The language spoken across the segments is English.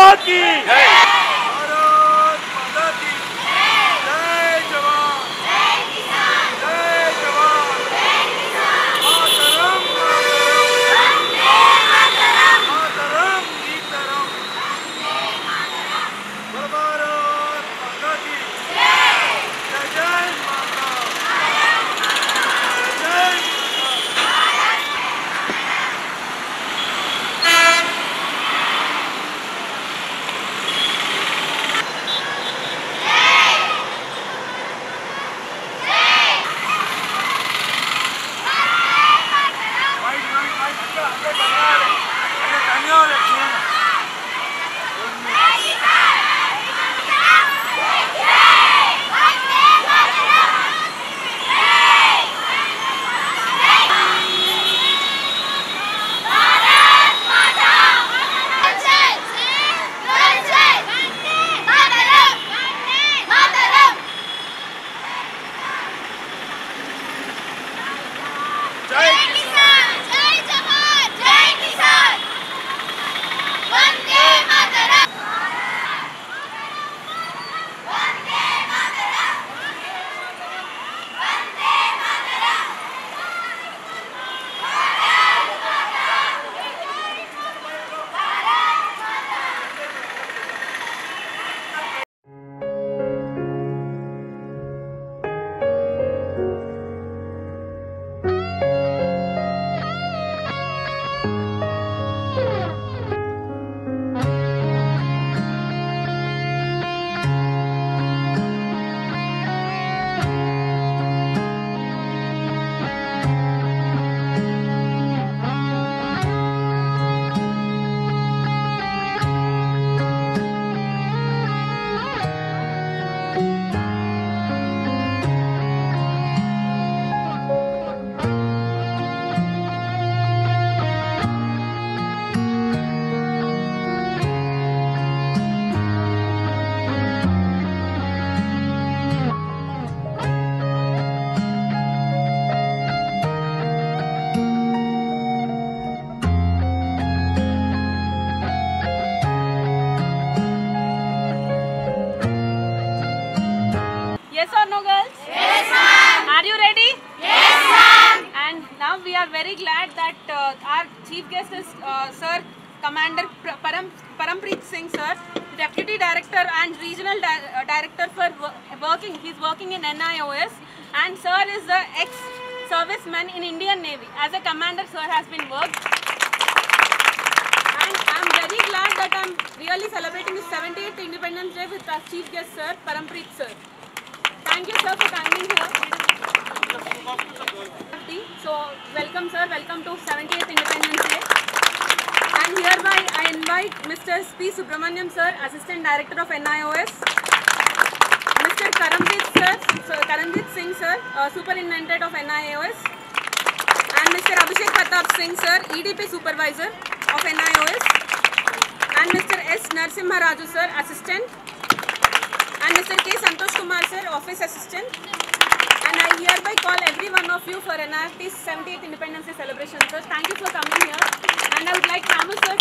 माता की very glad that our chief guest is Sir Commander Parampreet Singh sir, Deputy Director and Regional Director for working. He's working in NIOS, and sir is the ex-serviceman in Indian Navy. As a commander, sir has been worked. And I'm very glad that I'm really celebrating his 78th Independence Day with our chief guest sir, Parampreet sir. Thank you sir for coming here. So welcome sir, welcome to 78th Independence Day. And hereby I invite Mr. P. Subramaniam sir, Assistant Director of NIOS, Mr. Karanjit Singh sir, Superintendent of NIOS, and Mr. Abhishek Pratap Singh sir, EDP Supervisor of NIOS, and Mr. S. Narsimha Raju sir, Assistant, and Mr. K. Santosh Kumar sir, Office Assistant. And I hereby call every one of you for NIFT's 78th Independence Day celebration, sir. Thank you for coming here. And I would like Ramu sir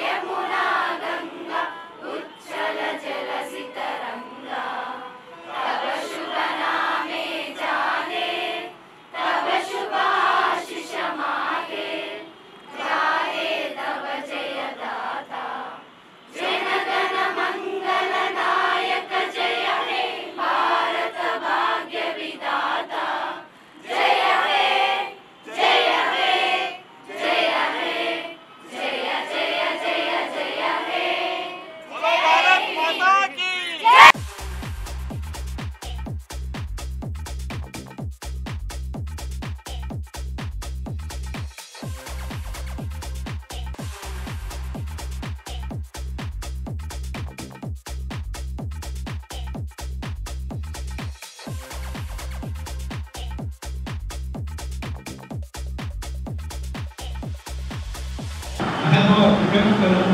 Yamuna Lieutenant Colonel.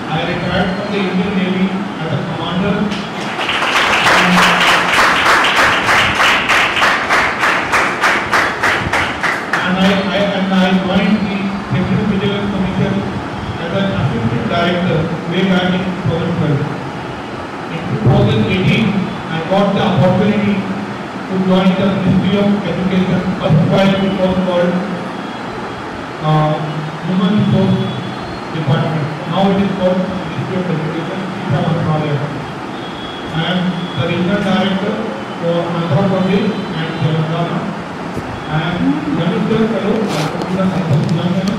I retired from the Indian Navy as a commander. And I joined the Security Vigilance Commission as an assistant director way back in 2012. In 2018, I got the opportunity to join the Ministry of Education, first while it was called Human Resource Department. Now it is called Ministry of Education, Shiksha Mantralaya. I am the regional director for Andhra Pradesh and Telangana. I am Minister Fellow at the Center of Telangana,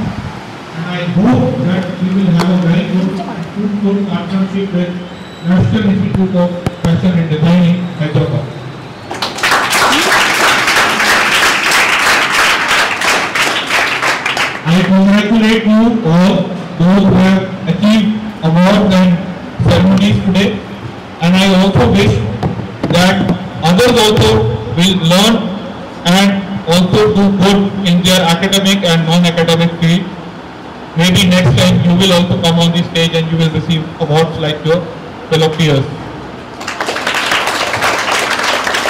and I hope that we will have a very good, fruitful partnership with National Institute of Fashion and Design, Hyderabad. I congratulate you all those who have achieved awards and ceremonies today, and I also wish that others also will learn and also do good in their academic and non-academic field. Maybe next time you will also come on this stage and you will receive awards like your fellow peers.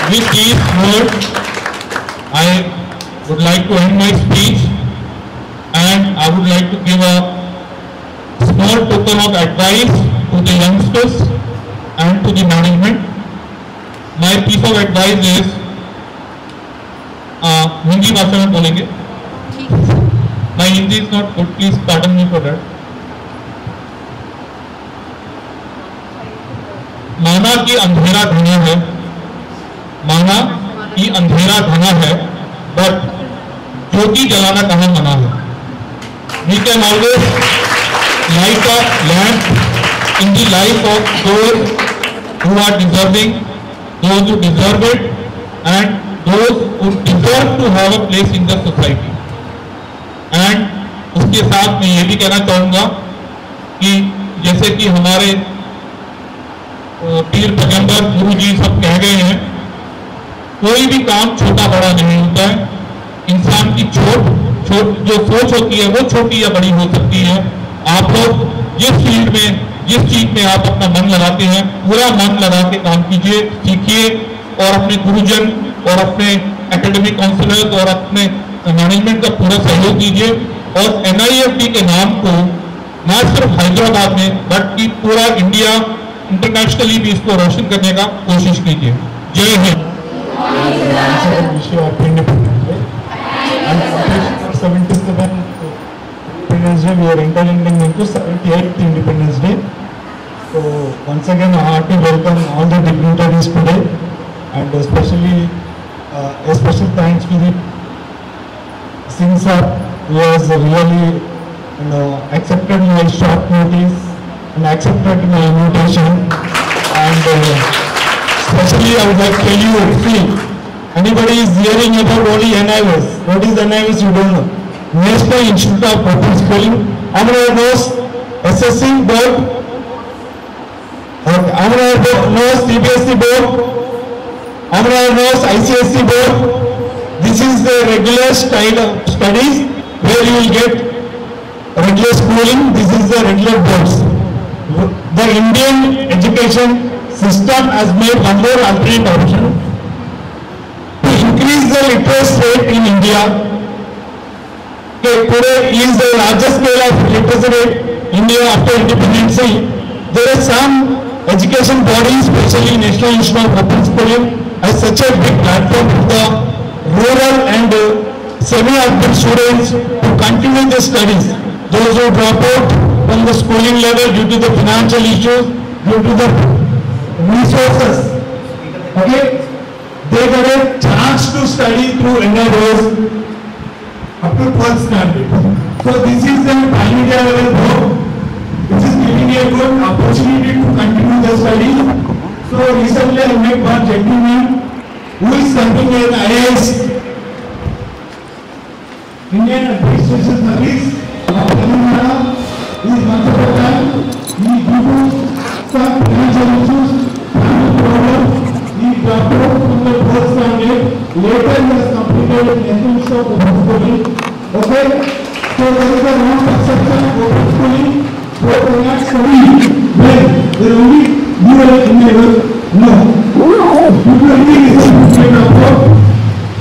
With these words, I would like to end my speech, and I would like to give a small token of advice to the youngsters and to the management. My piece of advice is, Hindi भाषा में बोलेंगे. My Hindi is not good, please pardon me for that. माना कि अंधेरा घना है, माना कि अंधेरा घना है, but ज्योति जलाना कहाँ मना है. We can always light a lamp in the life of those who are deserving, those who deserve it, and those who deserve to have a place in the society. And उसके साथ मैं ये भी कहना चाहूँगा कि जैसे कि हमारे पीर पैगंबर गुरु जी सब कह गए हैं, कोई भी काम छोटा बड़ा नहीं होता है. इंसान की जो सोच होती है वो छोटी या बड़ी हो सकती है. आप लोग जिस फील्ड में, जिस चीज में आप अपना मन लगाते हैं, पूरा मन लगा के काम कीजिए, सीखिए, और अपने गुरुजन और अपने एकेडमिक काउंसलर्स और अपने मैनेजमेंट का पूरा सहयोग दीजिए, और NIFT के नाम को न सिर्फ हैदराबाद में बल्कि पूरा इंडिया, इंटरनेशनली भी इसको रोशन करने का कोशिश कीजिए. जय Hind. 77th Independence Day, we are entering into 78th Independence Day. So once again, I heartily welcome all the dignitaries today, and especially a special thanks to the Singh sir, who has really accepted my short notice and accepted my invitation. And especially I would like to tell you, see, anybody is hearing about only NIOS. What is NIOS? You don't know. National Institute of Open Schooling. Amra knows SSC board. Amra knows CBSE board. Amra knows ICSE board. This is the regular style of studies where you will get regular schooling. This is the regular boards. The Indian education system has made one more alternate option. Increase the literacy rate in India. Today is the largest scale of literacy rate in India after independence. There are some education bodies, especially National Institute of Open Schooling, as such a big platform for the rural and semi-urban students to continue their studies. Those who drop out from the schooling level due to the financial issues, due to the resources, okay, they got a chance to study through NIOS up to 12th standard. So this is a pan-India level board which is giving a good opportunity to continue the study. So recently I met one gentleman who is serving in IAS, Indian Administration Service of Telangana. He is once upon a time, he due to some financial issues, family problems, he dropped out from the 12th standard. Later he has completed National Institute of Open Schooling. Okay, so there is a wrong perception of open schooling. But they are not studying. Well, they are only dual in their work. No. People really is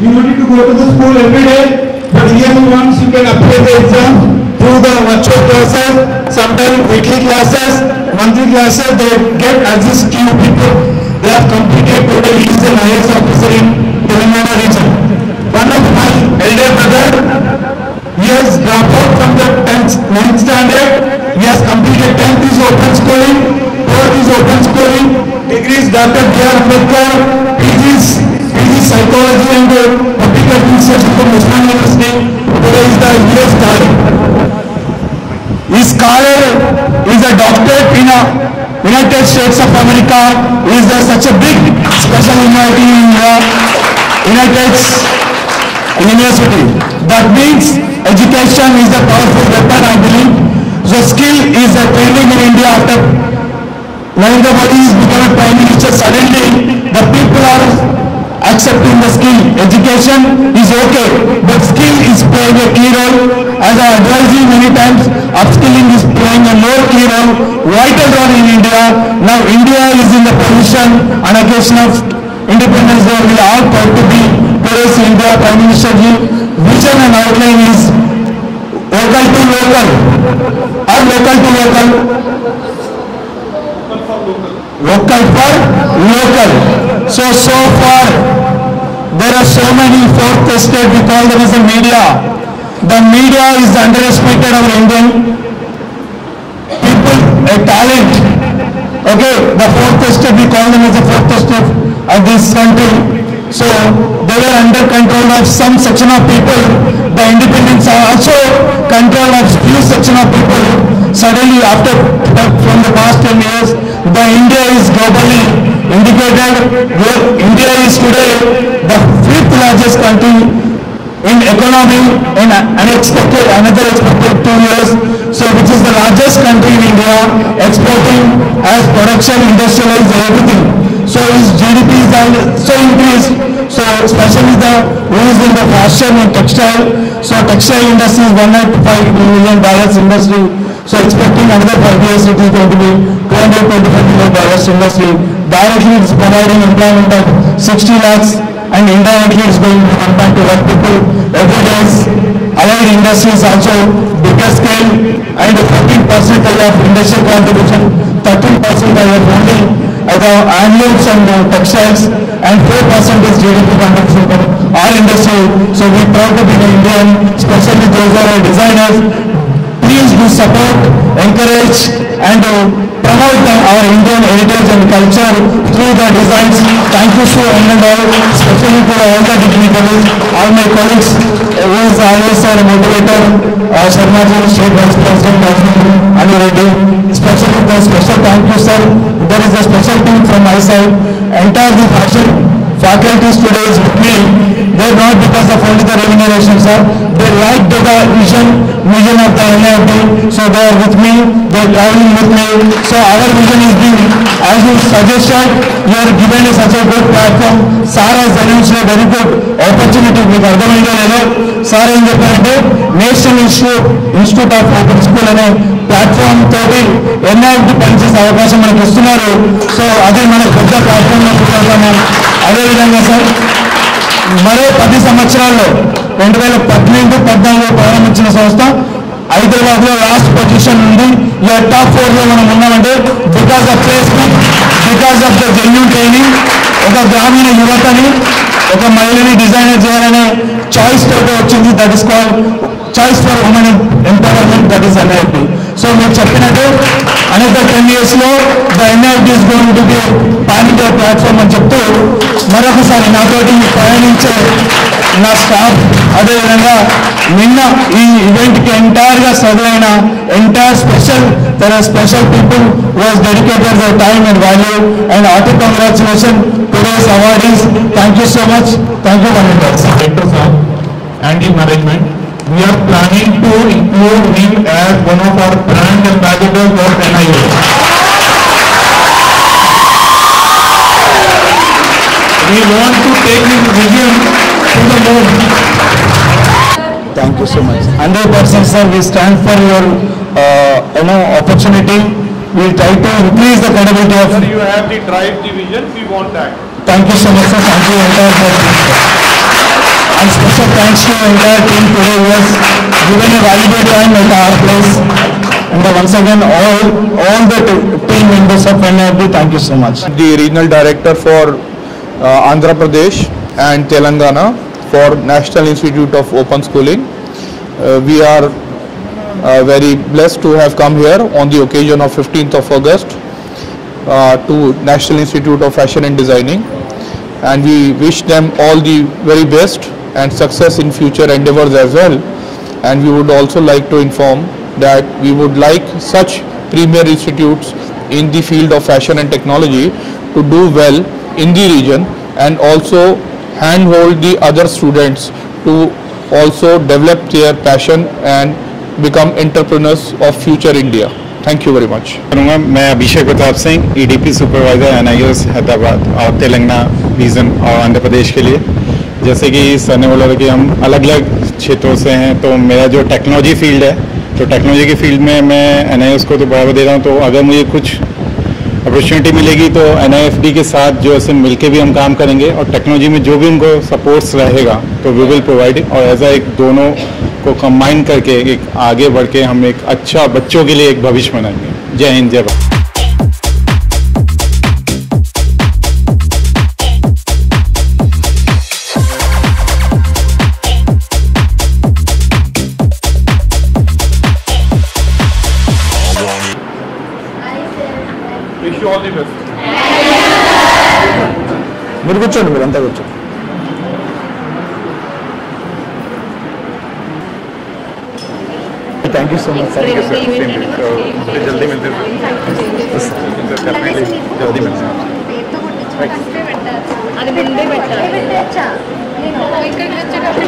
we wanted to go to the school every day, but here once you can apply the exam through the virtual classes, sometimes weekly classes, monthly classes, they get access to people. They have completed today. He is an IAS officer in Telangana region. One of my elder brother, he has dropped out from the 9th standard. He has completed 10th is open schooling, 4th is open schooling, degrees Dr. B.R. Ambedkar, PG Psychology and Public Administration from Muslim University. Today is the US scholar. His scholar is a doctorate in United States of America. He is such a big special university in United University. That means education is a powerful weapon, I believe. So skill is a training in India after Narendra Modi is become a prime minister. Suddenly the people are accepting the skill. Education is okay, but skill is playing a key role. As I advise you many times, upskilling is playing a more key role, vital role in India. Now India is in the position on occasion of independence day. We are proud to be today's India Prime Minister ji. Vision and outline is local to local or local to local. Local for local. So far there are so many fourth estate, we call them as the media. The media is underestimated our Indian people, a talent. Okay, the fourth estate, we call them as the fourth estate of this country. So they were under control of some section of people. The independents are also control of few section of people. Suddenly after from the past 10 years, the India is globally indicated. India is today the 5th largest country in economy in another expected 2 years. So which is the largest country in India, exporting as production, industrialized everything. So its GDP is so increased. So especially the rules in the fashion and textile. So textile industry is $195 million industry. So expecting another 5 years it is going to be $225 million industry. Directly it is providing employment of 60 lakhs and indirectly it is going to 1.2 lakh people. Every day allied industries also bigger scale and 14% of industrial contribution, 13% of only the handlooms and textiles, and 4% is GDP contribution from all industry. So we proud to be an Indian, especially those who are designers. Please do support, encourage and promote our Indian heritage and culture through the designs. Thank you so much, especially for all the dignitaries, all my colleagues, who is always our motivator, Sharma ji, State Vice President, Anu Reddy. Especially the special thank you, sir. There is a special team from my side. Entire the fashion faculties today is with me. They are not because of only the remuneration, sir. They like the vision of the NIFT. So they are with me. They are traveling with me. So our vision is being, as you suggested, you are given such a good platform. Sir has announced a very good opportunity. మీకు అర్థమైందో లేదో sir ఏం చెప్పారంటే national institute of open school అనే platform తోటి NIFT పనిచేసే అవకాశం మనకు ఇస్తున్నారు. సో అది మన పెద్ద ప్లాట్ఫామ్ అదేవిధంగా సార్ మరో 10 సంవత్సరాల్లో 2018-14 ప్రారంభించిన సంస్థ హైదరాబాద్ లో లాస్ట్ పొజిషన్ ఉంది. టాప్ 4 లో మనం ఉన్నామంటే because of placement, because of the genuine training. ఒక గ్రామీణ యువతని, ఒక మహిళని డిజైనర్ చేయాలనే చాయిస్ తోటి వచ్చింది. That is called choice for women empowerment, that is NIFT. So మీరు చెప్పినట్టు అనదర్ 10 years లో the NIFT is going to be pan India platform అని చెప్తూ మరొకసారి నాతోటి ప్రయాణించే నా స్టాఫ్, అదేవిధంగా నిన్న ఈ ఈవెంట్కి ఎంటైర్గా చదువైన entire special people was dedicated their time and value, and hearty congratulations to today's awardees. Thank you so much. Thank you, Manindra. Directors and the management. We are planning to include him as one of our brand ambassadors of NIOS. We want to take his vision to the moon. Thank you so much. 100%, sir. We stand for your opportunity. We'll try to increase the credibility of. Sir, you have the drive, the vision. We want that. Thank you so much, sir. Thank you entire team. And special thanks to entire team today who has given a valuable time at our place. And once again, all the team members of NIFB, thank you so much. The regional director for Andhra Pradesh and Telangana for National Institute of Open Schooling. We are very blessed to have come here on the occasion of 15th of August to National Institute of Fashion and Designing, and we wish them all the very best and success in future endeavors as well. And we would also like to inform that we would like such premier institutes in the field of fashion and technology to do well in the region, and also handhold the other students to also develop their passion and become entrepreneurs of future India. Thank you very much. मैं Abhishek Pratap Singh, EDP supervisor NIOS Hyderabad और Telangana reason और आंध्र प्रदेश के लिए। जैसे कि sir ने बोला कि हम अलग अलग क्षेत्रों से हैं, तो मेरा जो टेक्नोलॉजी फील्ड है, तो टेक्नोलॉजी की फील्ड में मैं NIOS को तो बढ़ावा दे रहा हूँ। तो अगर मुझे कुछ अपॉर्चुनिटी मिलेगी तो NIFB के साथ जो ऐसे मिलके भी हम काम करेंगे, और टेक्नोलॉजी में जो भी उनको सपोर्ट्स रहेगा तो वी विल प्रोवाइड, और ऐसा एक दोनों को कंबाइन करके एक आगे बढ़ के हम एक अच्छा बच्चों के लिए एक भविष्य बनाएंगे। जय हिंद, जय Bharat. Wish you all the best. మీరు కూర్చోండి, మీరు అంతా కూర్చోండి. Thank you so much. Thank you, sir. जल्दी मिलते हैं सर, डेफिनेटली जल्दी मिलते हैं। అది ముందే పెట్టాలి. ఇక్కడికి వచ్చేటప్పుడు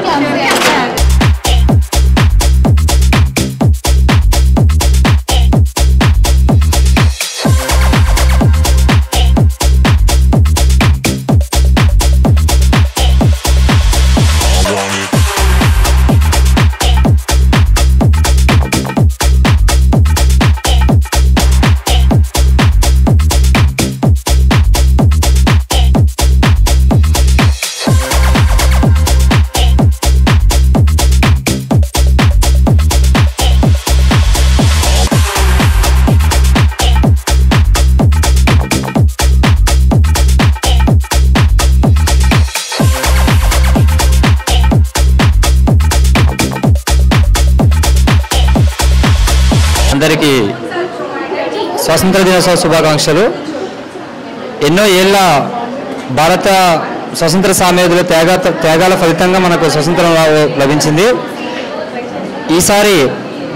అందరికీ స్వాతంత్ర దినోత్సవ శుభాకాంక్షలు. ఎన్నో ఏళ్ళ భారత స్వతంత్ర సామర్థ్యుల త్యాగాల ఫలితంగా మనకు స్వతంత్రం లభించింది. ఈసారి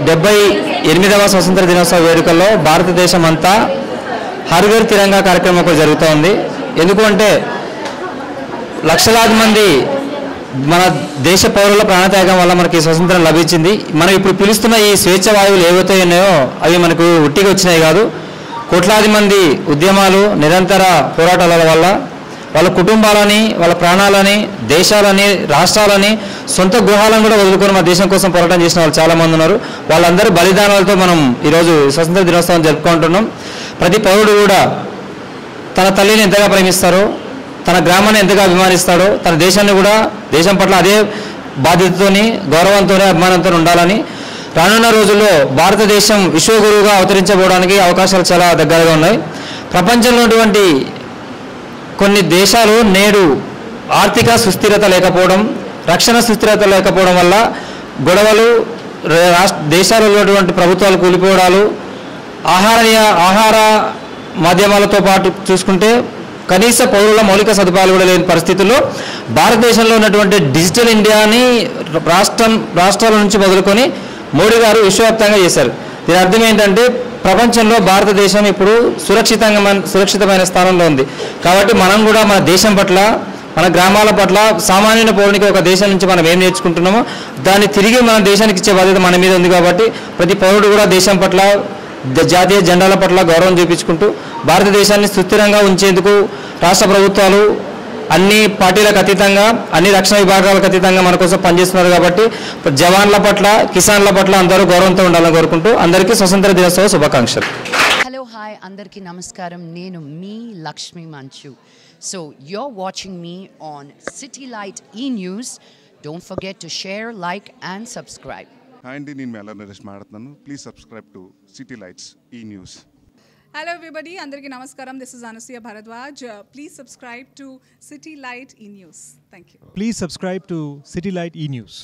78వ స్వతంత్ర దినోత్సవ వేడుకల్లో భారతదేశం అంతా హర్ ఘర్ తిరంగా కార్యక్రమం ఒకటి జరుగుతోంది. ఎందుకంటే లక్షలాది మంది మన దేశ పౌరుల ప్రాణత్యాగం వల్ల మనకి స్వతంత్రం లభించింది. మనం ఇప్పుడు పిలుస్తున్న ఈ స్వేచ్ఛ వాయువులు ఏవైతే ఉన్నాయో అవి మనకు ఉట్టిగా వచ్చినాయి కాదు. కోట్లాది మంది ఉద్యమాలు, నిరంతర పోరాటాల వల్ల వాళ్ళ కుటుంబాలని, వాళ్ళ ప్రాణాలని, దేశాలని, రాష్ట్రాలని, సొంత గృహాలను కూడా వదులుకొని మన దేశం కోసం పోరాటం చేసిన వాళ్ళు చాలామంది ఉన్నారు. వాళ్ళందరూ బలిదానాలతో మనం ఈరోజు స్వతంత్ర దినోత్సవం జరుపుకుంటున్నాం. ప్రతి పౌరుడు కూడా తన తల్లిని ఎంతగా ప్రేమిస్తారో, తన గ్రామాన్ని ఎంతగా అభిమానిస్తాడో, తన దేశాన్ని కూడా దేశం పట్ల అదే బాధ్యతతోని, గౌరవంతోనే, అభిమానంతో ఉండాలని రానున్న రోజుల్లో భారతదేశం విశ్వగురువుగా అవతరించబోవడానికి అవకాశాలు చాలా దగ్గరగా ఉన్నాయి. ప్రపంచంలో ఉన్నటువంటి కొన్ని దేశాలు నేడు ఆర్థిక సుస్థిరత లేకపోవడం, రక్షణ సుస్థిరత లేకపోవడం వల్ల గొడవలు, దేశాలలో ఉన్నటువంటి ప్రభుత్వాలు కూలిపోవడాలు, ఆహార మాధ్యమాలతో పాటు చూసుకుంటే కనీస పౌరుల మౌలిక సదుపాయాలు కూడా లేని పరిస్థితుల్లో భారతదేశంలో ఉన్నటువంటి డిజిటల్ ఇండియాని రాష్ట్రాల నుంచి మొదలుకొని మోడీ గారు విశ్వవ్యాప్తంగా చేశారు. దీని అర్థం ఏంటంటే ప్రపంచంలో భారతదేశం ఇప్పుడు సురక్షితమైన స్థానంలో ఉంది. కాబట్టి మనం కూడా మన దేశం పట్ల, మన గ్రామాల పట్ల, సామాన్య పౌరునికి ఒక దేశం నుంచి మనం ఏం నేర్చుకుంటున్నామో దాన్ని తిరిగి మన దేశానికి ఇచ్చే బాధ్యత మన మీద ఉంది. కాబట్టి ప్రతి పౌరుడు కూడా దేశం పట్ల, జాతీయ జెండాల పట్ల గౌరవం చూపించుకుంటూ భారతదేశాన్ని సుస్థిరంగా ఉంచేందుకు రాష్ట్ర ప్రభుత్వాలు అన్ని పార్టీలకు అతీతంగా అన్ని రక్షణ విభాగాలకు అతీతంగా మన కోసం పనిచేస్తున్నారు కాబట్టి జవాన్ల పట్ల కిసాన్ల పట్ల అందరూ గౌరవంతో ఉండాలని కోరుకుంటూ అందరికీ స్వతంత్ర దినోత్సవ శుభాకాంక్షలు. హలో హాయ్ అందరికీ నమస్కారం. నేను మీ లక్ష్మీ మంచు. So you're watching me on City Light E-News. Don't forget to share, like and subscribe. Hi అండి, నేను మెల్ల నరేష్ మాట్లాడుతున్నాను. Please subscribe to city lights ఈ news. Hello everybody, Andarki Namaskaram. This is Anasuya Bharadwaj. Please subscribe to City Light E-News. Thank you. Please subscribe to City Light E-News.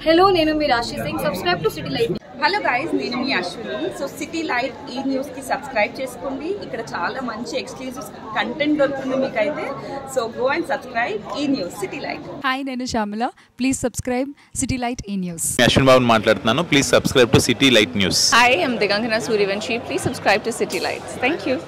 Hello, నేను మీ రాశి Singh. Subscribe to city light. Hello guys, నేను మీ Ashwini. So city light ఈ న్యూస్కి subscribe చేసుకోండి. ఇక్కడ చాలా మంచి exclusive content దొరుకుతుంది మీకైతే. సో గో అండ్ సబ్స్క్రైబ్ ఈ న్యూస్ సిటీ లైట్. హాయ్, నేను Shyamala. Please subscribe city light ఈ న్యూస్. అశ్విన్ బాబు మాట్లాడుతున్నాను. Please subscribe to city light news. Hi, I'm Digangana Suryavanshi. Please subscribe to city lights. Thank you.